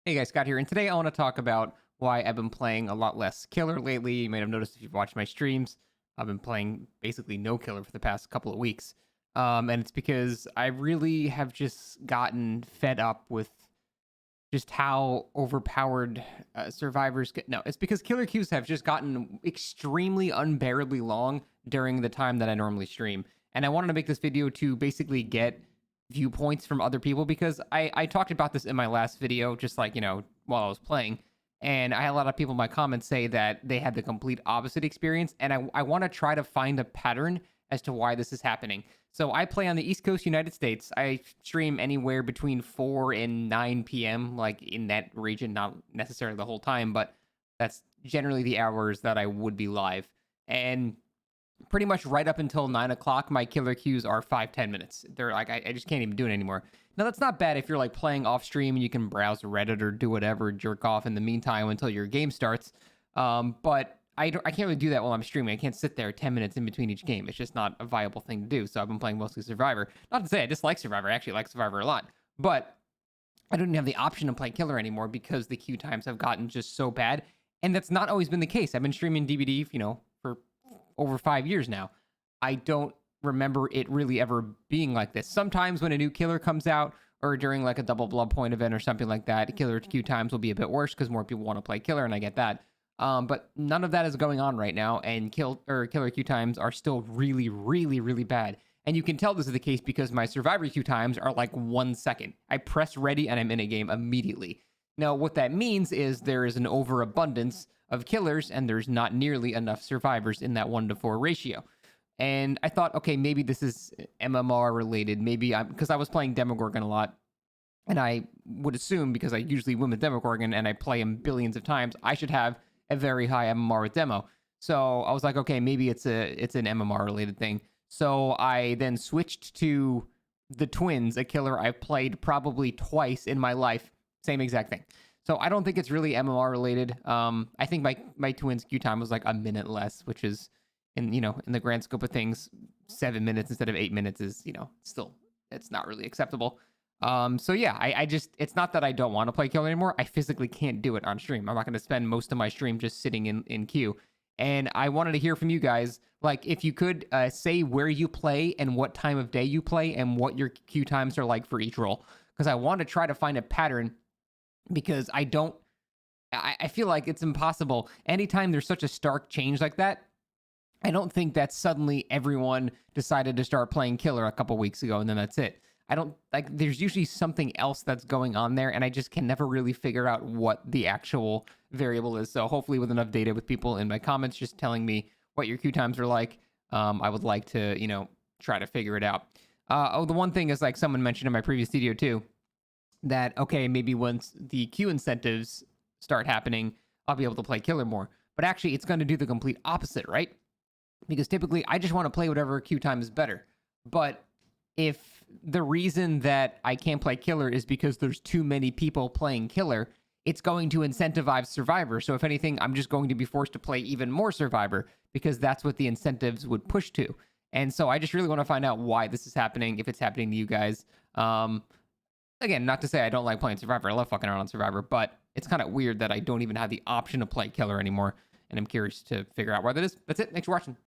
Hey guys, Scott here, and today I want to talk about why I've been playing a lot less killer lately. You might have noticed if you've watched my streams, I've been playing basically no killer for the past couple of weeks. And it's because I really have just gotten fed up with just how overpowered survivors get. No, it's because killer queues have just gotten extremely unbearably long during the time that I normally stream. And I wanted to make this video to basically get viewpoints from other people because I talked about this in my last video, just like, while I was playing. And I had a lot of people in my comments say that they had the complete opposite experience. And I want to try to find a pattern as to why this is happening. So I play on the East Coast United States. I stream anywhere between 4 and 9 p.m., like in that region, not necessarily the whole time, but that's generally the hours that I would be live. And pretty much right up until 9 o'clock, my killer queues are 5-10 minutes. They're like, I just can't even do it anymore. Now, that's not bad if you're like playing off stream and you can browse Reddit or do whatever, jerk off in the meantime until your game starts. But I can't really do that while I'm streaming. I can't sit there 10 minutes in between each game. It's just not a viable thing to do. So I've been playing mostly Survivor. Not to say I dislike Survivor. I actually like Survivor a lot. But I don't have the option to play killer anymore because the queue times have gotten just so bad. And that's not always been the case. I've been streaming DBD, for over 5 years now. I don't remember it really ever being like this. Sometimes when a new killer comes out or during like a double blood point event or something like that, killer queue times will be a bit worse because more people want to play killer, and I get that. But none of that is going on right now, and killer queue times are still really, really, really bad. And you can tell this is the case because my survivor queue times are like 1 second. I press ready and I'm in a game immediately. Now, what that means is there is an overabundance of killers and there's not nearly enough survivors in that 1-to-4 ratio. And I thought, okay, maybe this is MMR related. Maybe I'm because I was playing Demogorgon a lot, and I would assume because I usually win with Demogorgon and I play him billions of times, I should have a very high MMR with Demo. So I was like, okay, maybe it's an MMR related thing. So I then switched to the Twins, a killer I've played probably twice in my life. Same exact thing. So I don't think it's really MMR related. I think my Twins queue time was like a minute less, which is in the grand scope of things, 7 minutes instead of 8 minutes is still it's not really acceptable. So yeah, I just it's not that I don't want to play killer anymore. I physically can't do it on stream. I'm not going to spend most of my stream just sitting in queue. And I wanted to hear from you guys, like if you could say where you play and what time of day you play and what your queue times are like for each role, because I want to try to find a pattern because I feel like it's impossible. Anytime there's such a stark change like that, I don't think that suddenly everyone decided to start playing killer a couple weeks ago and then that's it. I don't like there's usually something else that's going on there and I just can never really figure out what the actual variable is. So hopefully with enough data with people in my comments just telling me what your queue times are like, I would like to, try to figure it out. The one thing is like someone mentioned in my previous video too, that okay, maybe once the queue incentives start happening, I'll be able to play killer more. But actually it's going to do the complete opposite, right? Because typically I just want to play whatever queue time is better. But if the reason that I can't play killer is because there's too many people playing killer, it's going to incentivize survivor. So if anything, I'm just going to be forced to play even more survivor because that's what the incentives would push to. And so I just really want to find out why this is happening, if it's happening to you guys. Again, not to say I don't like playing survivor. I love fucking around on survivor, but it's kind of weird that I don't even have the option to play killer anymore. And I'm curious to figure out why that is. That's it. Thanks for watching.